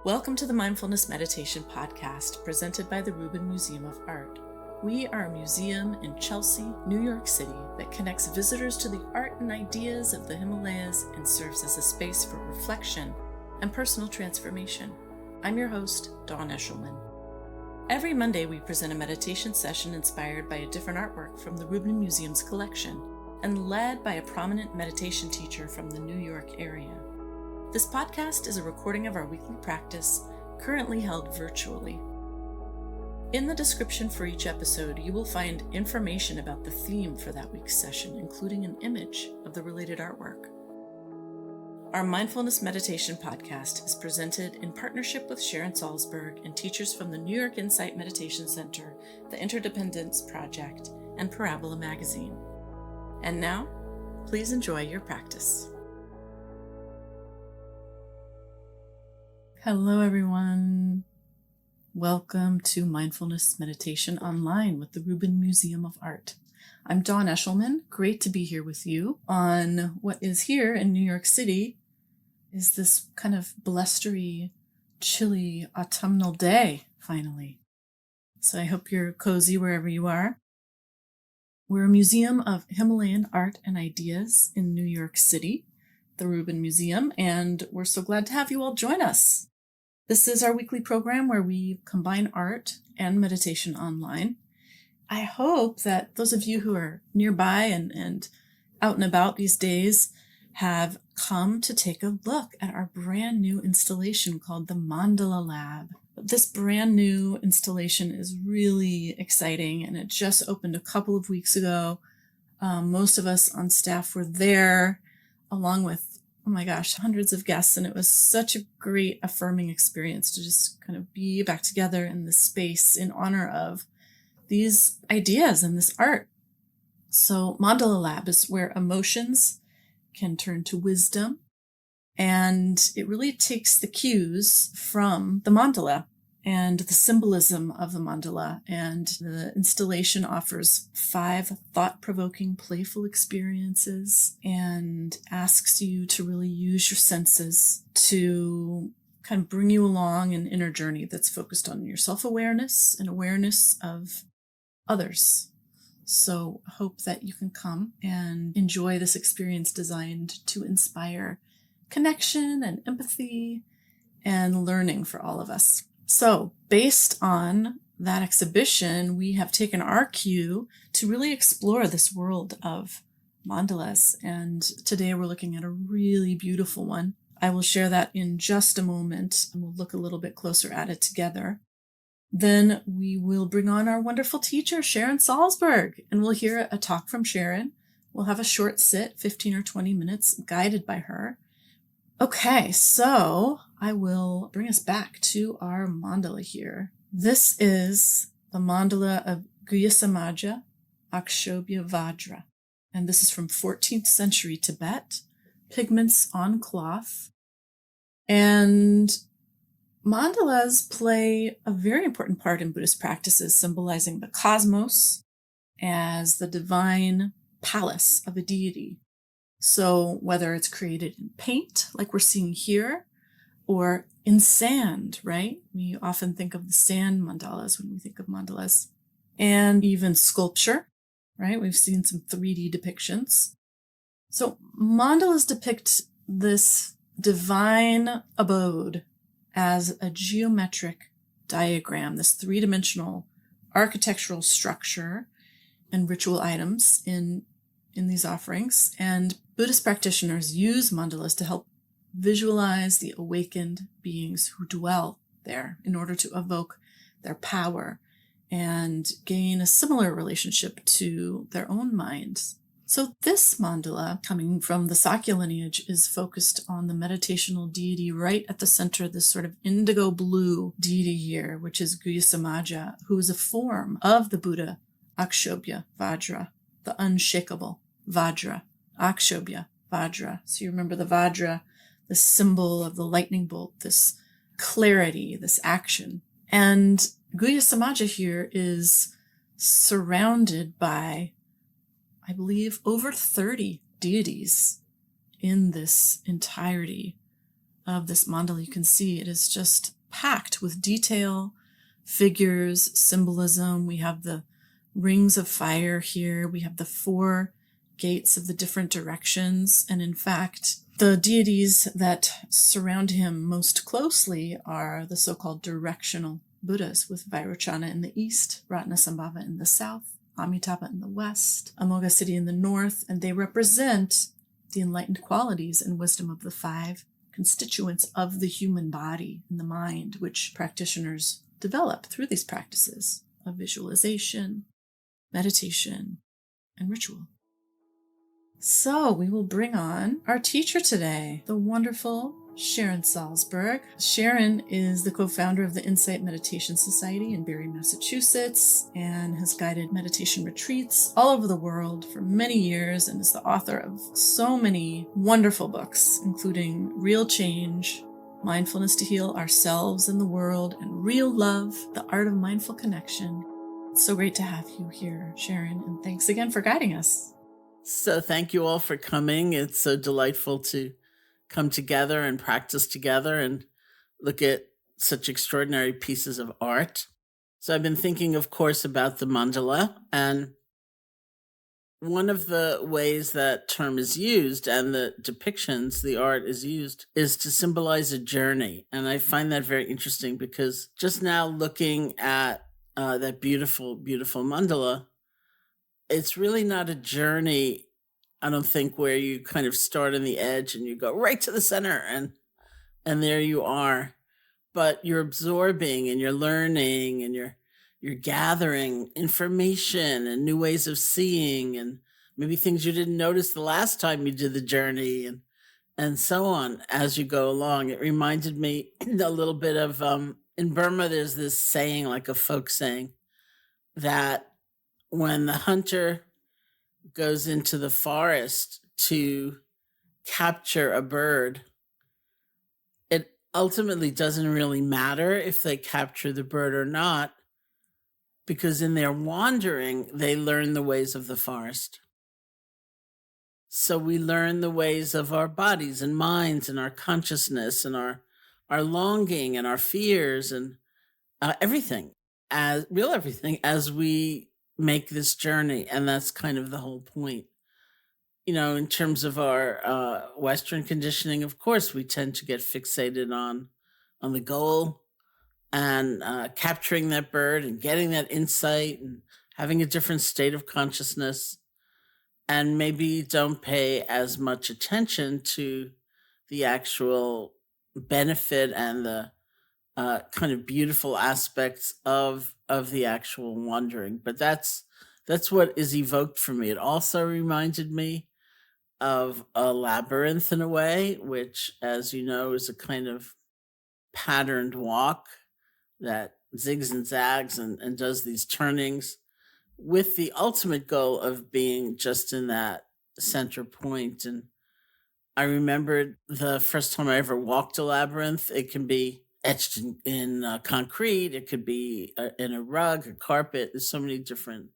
Welcome to the Mindfulness Meditation Podcast presented by the Rubin Museum of Art. We are a museum in Chelsea, New York City that connects visitors to the art and ideas of the Himalayas and serves as a space for reflection and personal transformation. I'm your host, Dawn Eshelman. Every Monday we present a meditation session inspired by a different artwork from the Rubin Museum's collection and led by a prominent meditation teacher from the New York area. This podcast is a recording of our weekly practice, currently held virtually. In the description for each episode, you will find information about the theme for that week's session, including an image of the related artwork. Our Mindfulness Meditation Podcast is presented in partnership with Sharon Salzberg and teachers from the New York Insight Meditation Center, the Interdependence Project, and Parabola Magazine. And now, please enjoy your practice. Hello, everyone. Welcome to Mindfulness Meditation Online with the Rubin Museum of Art. I'm Dawn Eshelman. Great to be here with you on what is here in New York City is this kind of blustery, chilly, autumnal day, finally. So I hope you're cozy wherever you are. We're a museum of Himalayan art and ideas in New York City, the Rubin Museum, and we're so glad to have you all join us. This is our weekly program where we combine art and meditation online. I hope that those of you who are nearby and out and about these days have come to take a look at our brand new installation called the Mandala Lab. This brand new installation is really exciting, and it just opened a couple of weeks ago. Most of us on staff were there, along with hundreds of guests, and it was such a great affirming experience to just kind of be back together in this space in honor of these ideas and this art. So Mandala Lab is where emotions can turn to wisdom, and it really takes the cues from the mandala and the symbolism of the mandala, and the installation offers 5 thought-provoking, playful experiences and asks you to really use your senses to kind of bring you along an inner journey that's focused on your self-awareness and awareness of others. So I hope that you can come and enjoy this experience designed to inspire connection and empathy and learning for all of us. So based on that exhibition, we have taken our cue to really explore this world of mandalas. And today we're looking at a really beautiful one. I will share that in just a moment, and we'll look a little bit closer at it together. Then we will bring on our wonderful teacher, Sharon Salzberg, and we'll hear a talk from Sharon. We'll have a short sit, 15 or 20 minutes, guided by her. Okay, so I will bring us back to our mandala here. This is the mandala of Guhyasamaja-Akshobhyavajra, and this is from 14th century Tibet, pigments on cloth. And mandalas play a very important part in Buddhist practices, symbolizing the cosmos as the divine palace of a deity. So whether it's created in paint, like we're seeing here, or in sand, right? We often think of the sand mandalas when we think of mandalas. And even sculpture, right? We've seen some 3D depictions. So mandalas depict this divine abode as a geometric diagram, this 3-dimensional architectural structure and ritual items in these offerings. And Buddhist practitioners use mandalas to help visualize the awakened beings who dwell there in order to evoke their power and gain a similar relationship to their own minds. So this mandala, coming from the Sakya lineage, is focused on the meditational deity right at the center, this sort of indigo blue deity here, which is Guhyasamaja, who is a form of the Buddha Akshobhyavajra, the unshakable Vajra, Akshobhyavajra. So you remember the Vajra, the symbol of the lightning bolt, this clarity, this action. And Guhyasamaja here is surrounded by, I believe, over 30 deities in this entirety of this mandala, you can see it is just packed with detail, figures, symbolism. We have the rings of fire here. We have the 4 gates of the different directions. And in fact, the deities that surround him most closely are the so-called directional Buddhas, with Vairochana in the east, Ratnasambhava in the south, Amitabha in the west, Amoghasiddhi in the north, and they represent the enlightened qualities and wisdom of the 5 constituents of the human body and the mind, which practitioners develop through these practices of visualization, meditation, and ritual. So we will bring on our teacher today, the wonderful Sharon Salzberg. Sharon is the co-founder of the Insight Meditation Society in Barre, Massachusetts, and has guided meditation retreats all over the world for many years, and is the author of so many wonderful books, including Real Change, Mindfulness to Heal Ourselves and the World, and Real Love, The Art of Mindful Connection. It's so great to have you here, Sharon, and thanks again for guiding us. So thank you all for coming. It's so delightful to come together and practice together and look at such extraordinary pieces of art. So I've been thinking, of course, about the mandala, and one of the ways that term is used and the depictions, the art is used, is to symbolize a journey. And I find that very interesting because just now looking at that beautiful, beautiful mandala, it's really not a journey, I don't think, where you kind of start on the edge and you go right to the center and there you are. But you're absorbing and you're learning and you're gathering information and new ways of seeing and maybe things you didn't notice the last time you did the journey and so on as you go along. It reminded me a little bit of in Burma, there's this saying, like a folk saying, that when the hunter goes into the forest to capture a bird, it ultimately doesn't really matter if they capture the bird or not, because in their wandering, they learn the ways of the forest. So we learn the ways of our bodies and minds and our consciousness and our longing and our fears and everything, as real everything, as we make this journey. And that's kind of the whole point. You know, in terms of our Western conditioning, of course, we tend to get fixated on the goal and capturing that bird and getting that insight and having a different state of consciousness, and maybe don't pay as much attention to the actual benefit and the kind of beautiful aspects of the actual wandering. But that's what is evoked for me. It also reminded me of a labyrinth in a way, which, as you know, is a kind of patterned walk that zigs and zags and does these turnings with the ultimate goal of being just in that center point. And I remembered the first time I ever walked a labyrinth. It can be etched in concrete. It could be in a rug, a carpet. There's so many different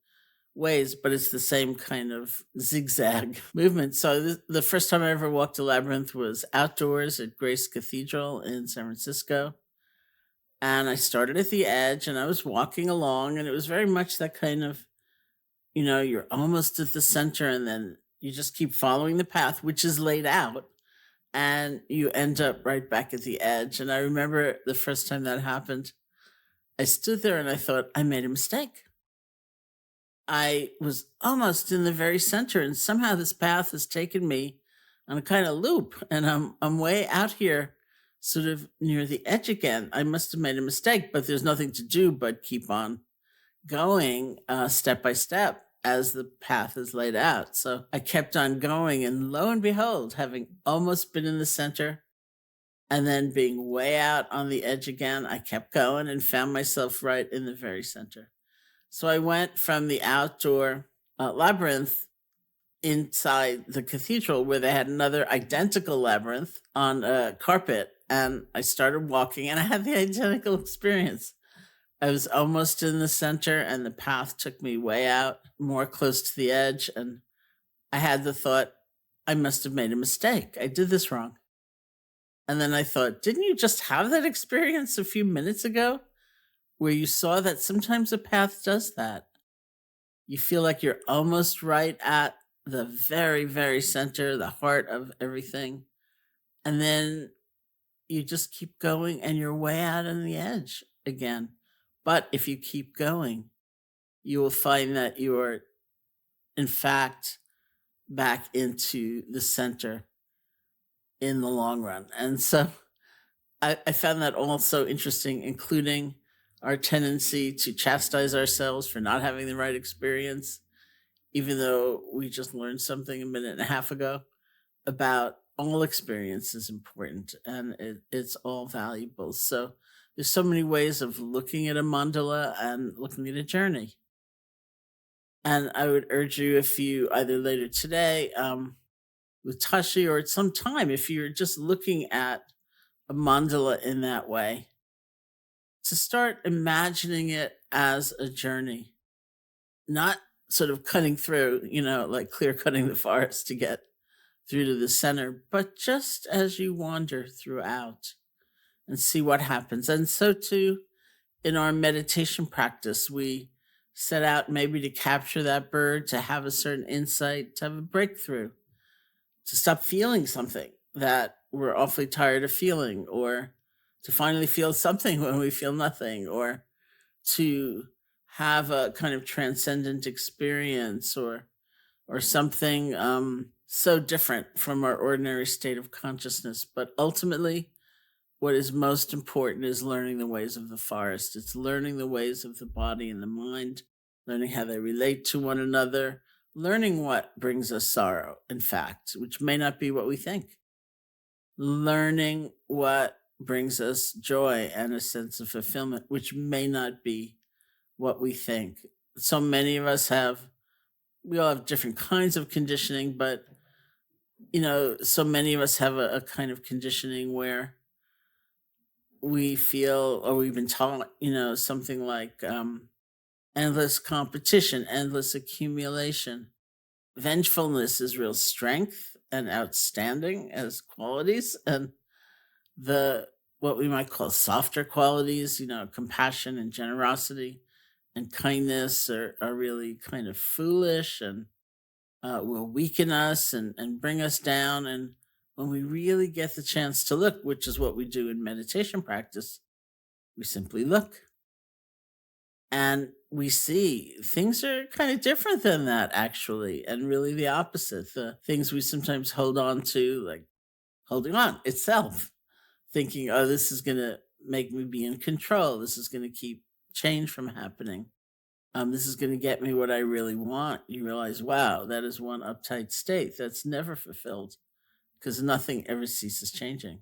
ways, but it's the same kind of zigzag movement. So the first time I ever walked a labyrinth was outdoors at Grace Cathedral in San Francisco. And I started at the edge and I was walking along, and it was very much that kind of, you know, you're almost at the center and then you just keep following the path, which is laid out, and you end up right back at the edge. And I remember the first time that happened, I stood there and I thought, I made a mistake. I was almost in the very center, and somehow this path has taken me on a kind of loop, and I'm way out here, sort of near the edge again. I must have made a mistake, but there's nothing to do but keep on going step by step as the path is laid out. So I kept on going, and lo and behold, having almost been in the center and then being way out on the edge again, I kept going and found myself right in the very center. So I went from the outdoor labyrinth inside the cathedral, where they had another identical labyrinth on a carpet, and I started walking, and I had the identical experience. I was almost in the center, and the path took me way out, more close to the edge, and I had the thought, I must have made a mistake. I did this wrong. And then I thought, didn't you just have that experience a few minutes ago where you saw that sometimes a path does that? You feel like you're almost right at the very, very center, the heart of everything. And then you just keep going and you're way out on the edge again. But if you keep going, you will find that you are, in fact, back into the center in the long run. And so I found that also interesting, including our tendency to chastise ourselves for not having the right experience, even though we just learned something a minute and a half ago about all experience is important and it's all valuable. So there's so many ways of looking at a mandala and looking at a journey. And I would urge you, if you either later today with Tashi or at some time, if you're just looking at a mandala in that way, to start imagining it as a journey, not sort of cutting through, like clear cutting the forest to get through to the center, but just as you wander throughout and see what happens. And so, too, in our meditation practice, we set out maybe to capture that bird, to have a certain insight, to have a breakthrough, to stop feeling something that we're awfully tired of feeling, or to finally feel something when we feel nothing, or to have a kind of transcendent experience, or something so different from our ordinary state of consciousness. But ultimately, what is most important is learning the ways of the forest. It's learning the ways of the body and the mind, learning how they relate to one another, learning what brings us sorrow, in fact, which may not be what we think, learning what brings us joy and a sense of fulfillment, which may not be what we think. So many of us we all have different kinds of conditioning, but so many of us have a kind of conditioning where we feel, or we've been taught, something like endless competition, endless accumulation. Vengefulness is real strength and outstanding as qualities, and the what we might call softer qualities, compassion and generosity and kindness are really kind of foolish and will weaken us and bring us down. And when we really get the chance to look, which is what we do in meditation practice, we simply look and we see things are kind of different than that, actually, and really the opposite. The things we sometimes hold on to, like holding on itself, thinking, oh, this is going to make me be in control. This is going to keep change from happening. This is going to get me what I really want. You realize, wow, that is one uptight state that's never fulfilled because nothing ever ceases changing.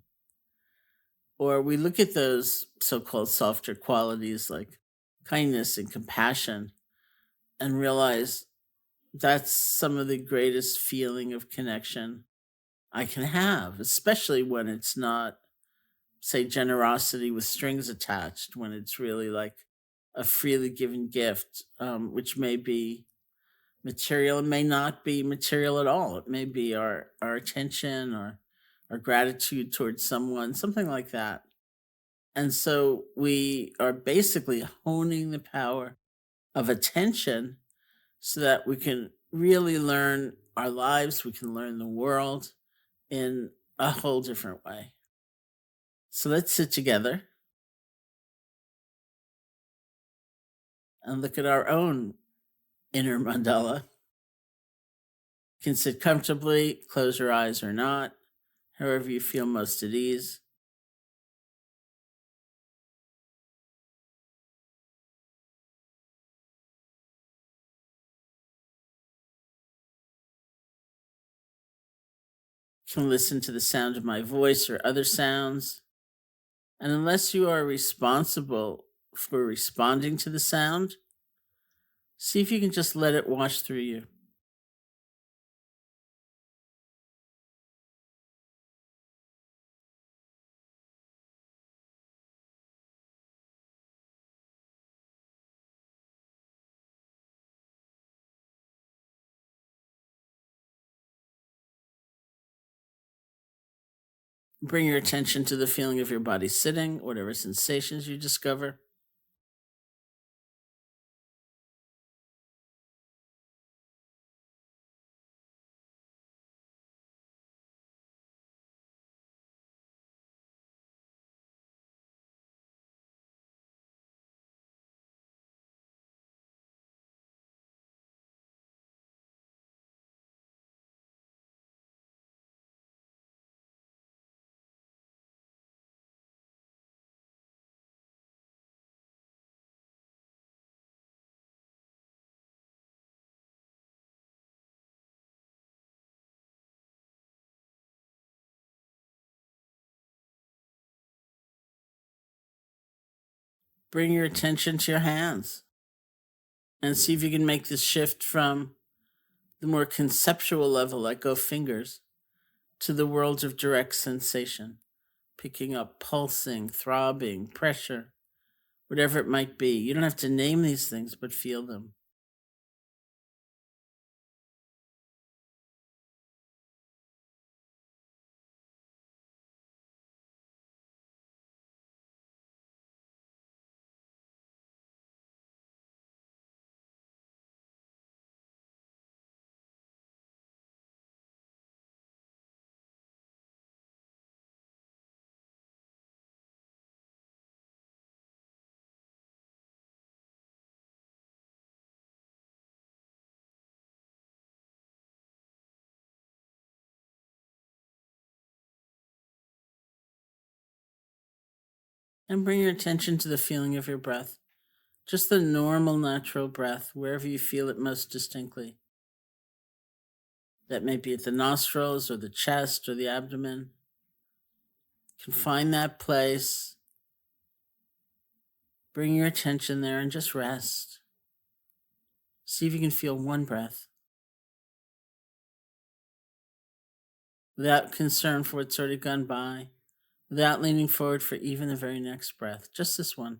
Or we look at those so called softer qualities like kindness and compassion and realize that's some of the greatest feeling of connection I can have, especially when it's not, say, generosity with strings attached, when it's really like a freely given gift, which may be material and may not be material at all. It may be our attention or our gratitude towards someone, something like that. And so we are basically honing the power of attention so that we can really learn our lives, we can learn the world in a whole different way. So let's sit together and look at our own inner mandala. You can sit comfortably, close your eyes or not, however you feel most at ease. You can listen to the sound of my voice or other sounds. And unless you are responsible for responding to the sound, see if you can just let it wash through you. Bring your attention to the feeling of your body sitting, whatever sensations you discover. Bring your attention to your hands and see if you can make this shift from the more conceptual level, let go of fingers, to the world of direct sensation, picking up pulsing, throbbing, pressure, whatever it might be. You don't have to name these things, but feel them. And bring your attention to the feeling of your breath, just the normal, natural breath, wherever you feel it most distinctly. That may be at the nostrils or the chest or the abdomen. You can find that place, bring your attention there, and just rest. See if you can feel one breath without concern for what's already gone by, without leaning forward for even the very next breath, just this one.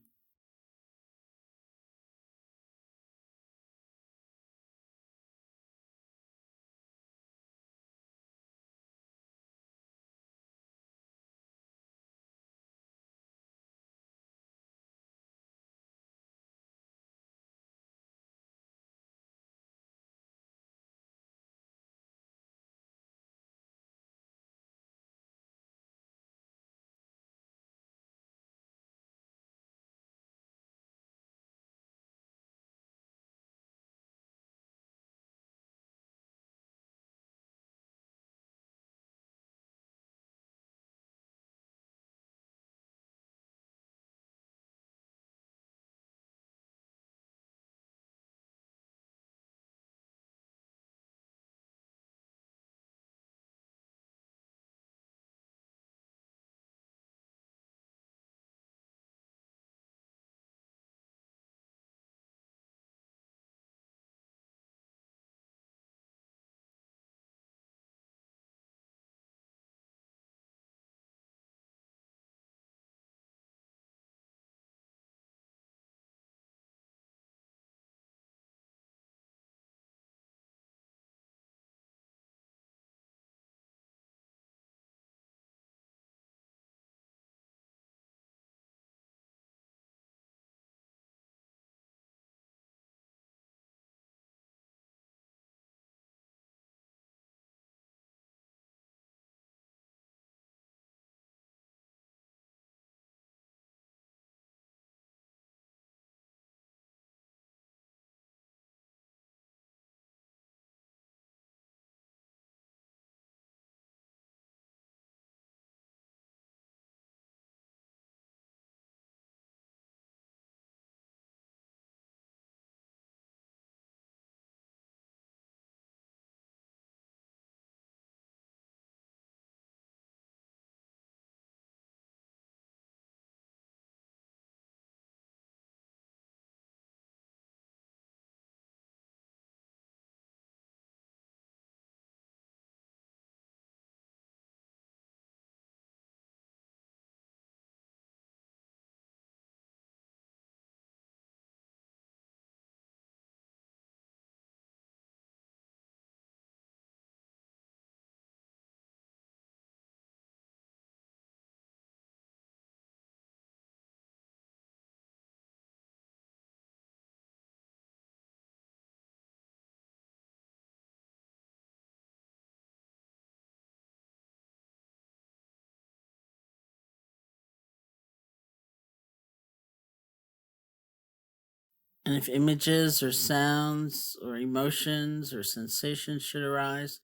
And if images or sounds or emotions or sensations should arise,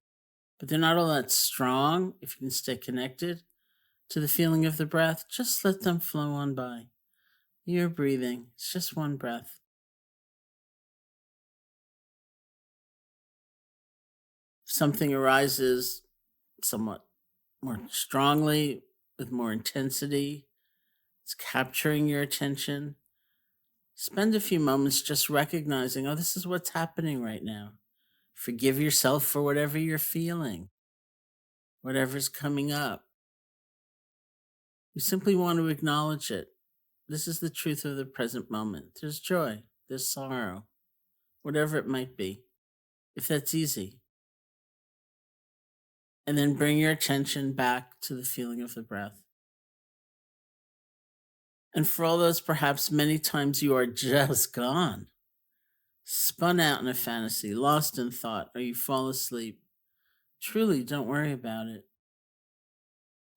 but they're not all that strong, if you can stay connected to the feeling of the breath, just let them flow on by. You're breathing, it's just one breath. If something arises somewhat more strongly, with more intensity, it's capturing your attention. Spend a few moments just recognizing, oh, this is what's happening right now. Forgive yourself for whatever you're feeling, whatever's coming up. You simply want to acknowledge it. This is the truth of the present moment. There's joy, there's sorrow, whatever it might be, if that's easy. And then bring your attention back to the feeling of the breath. And for all those perhaps many times you are just gone, spun out in a fantasy, lost in thought, or you fall asleep, truly don't worry about it.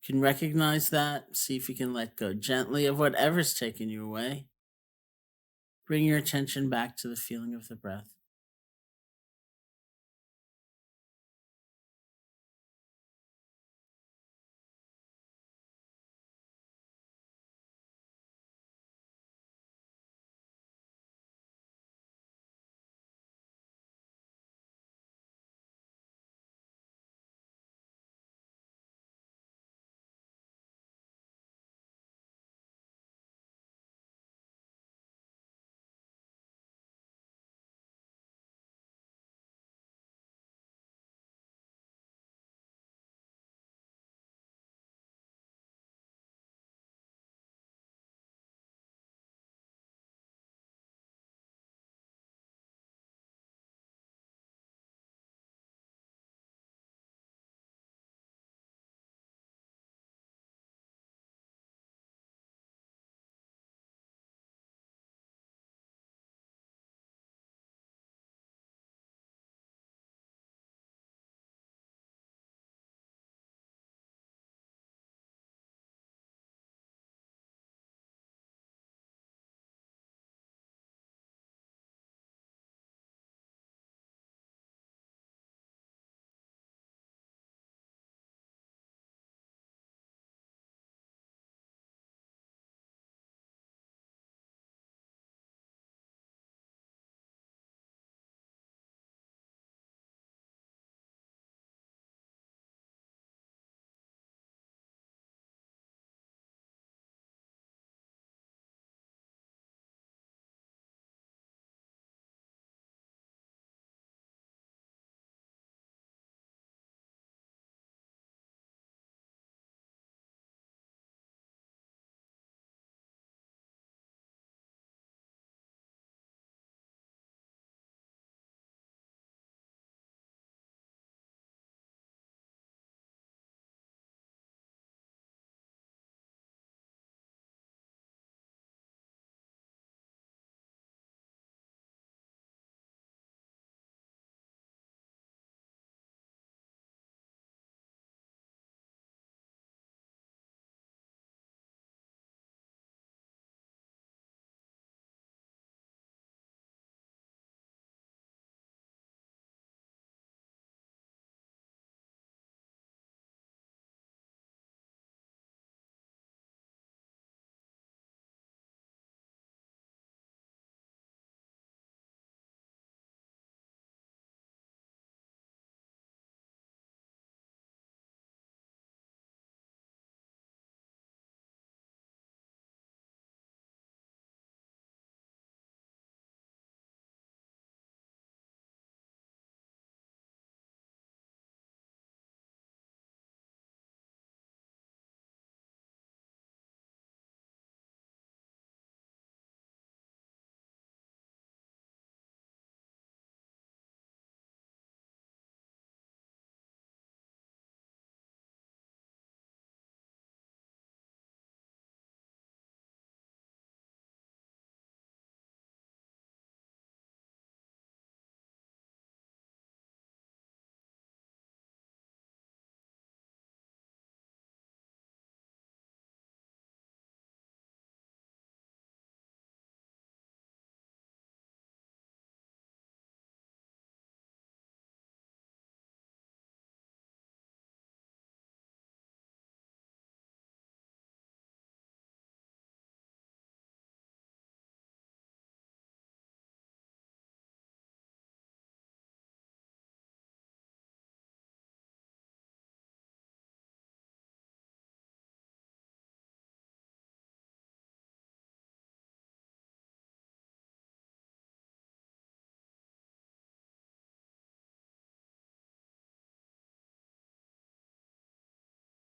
You can recognize that, see if you can let go gently of whatever's taken you away. Bring your attention back to the feeling of the breath.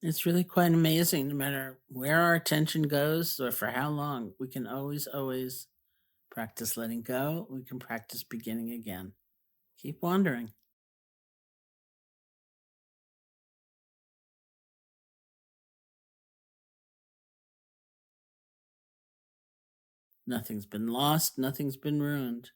It's really quite amazing. No matter where our attention goes or for how long, we can always practice letting go. We can practice beginning again. Keep wandering. Nothing's been lost, nothing's been ruined.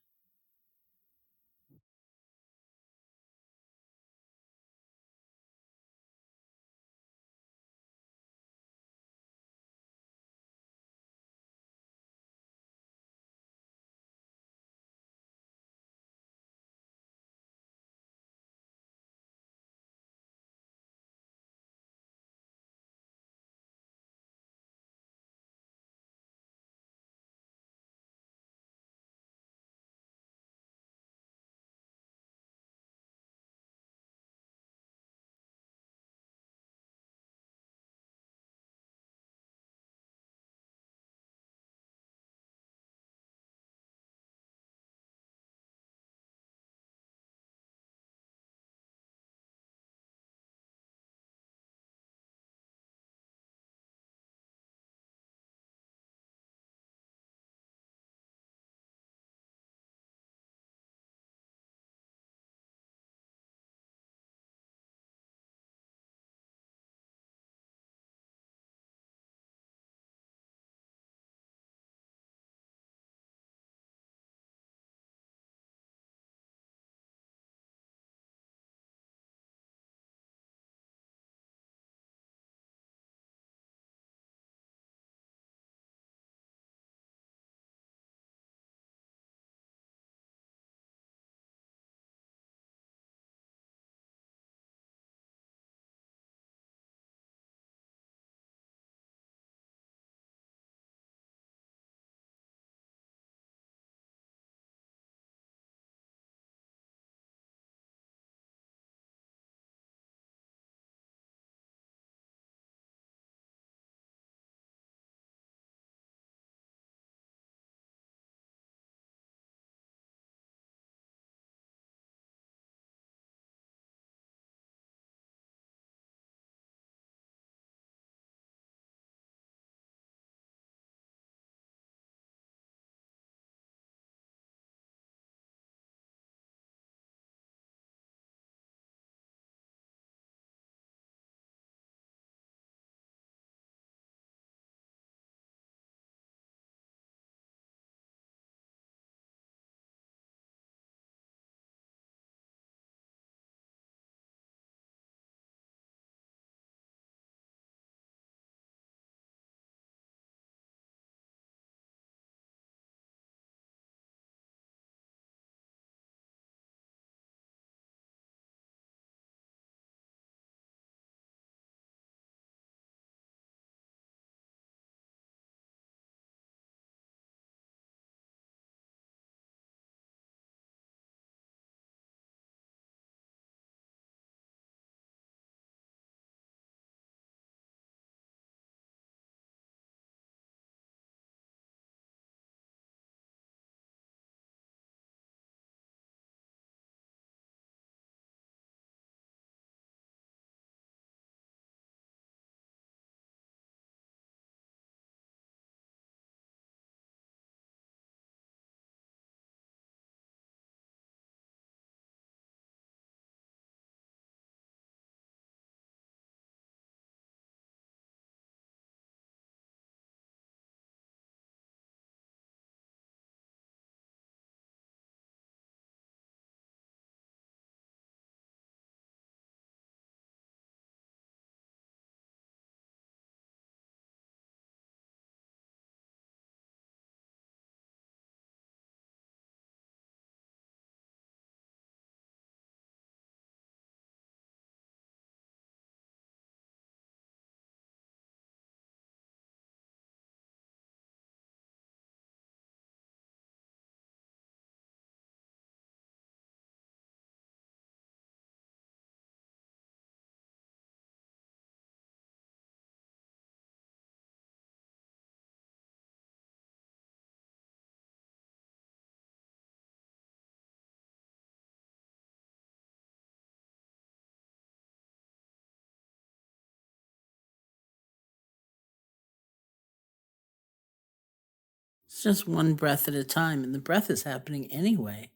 It's just one breath at a time, and the breath is happening anyway.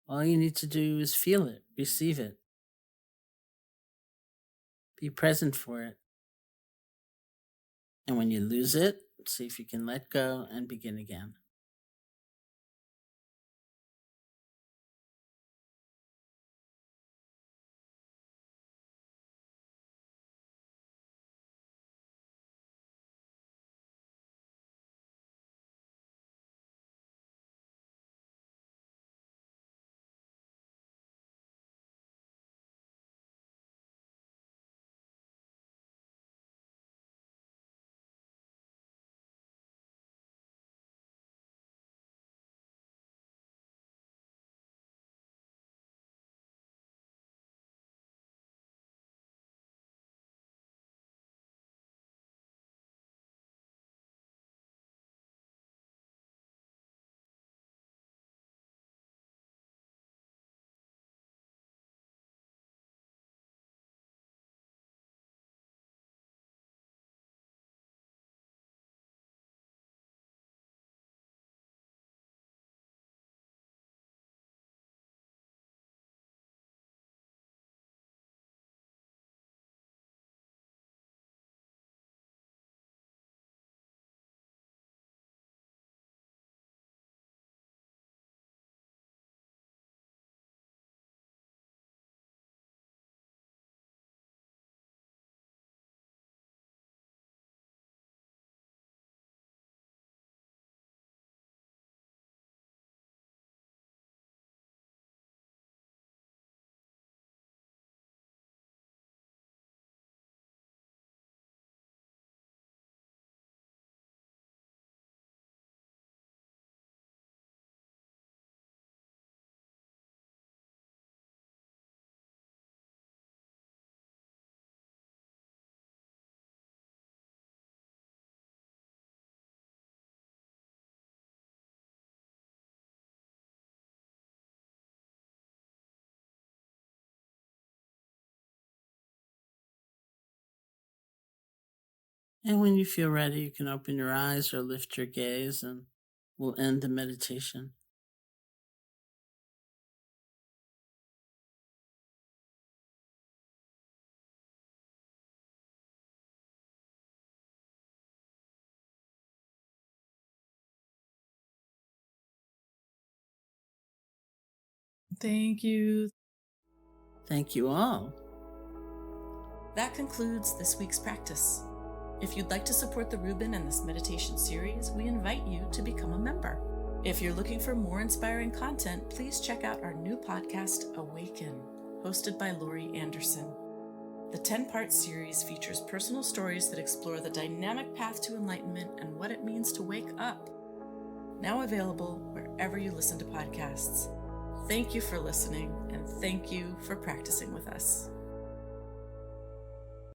All you need to do is feel it, receive it, be present for it. And when you lose it, see if you can let go and begin again. And when you feel ready, you can open your eyes or lift your gaze, and we'll end the meditation. Thank you. Thank you all. That concludes this week's practice. If you'd like to support the Rubin and this meditation series, we invite you to become a member. If you're looking for more inspiring content, please check out our new podcast, Awaken, hosted by Laurie Anderson. The 10-part series features personal stories that explore the dynamic path to enlightenment and what it means to wake up. Now available wherever you listen to podcasts. Thank you for listening, and thank you for practicing with us.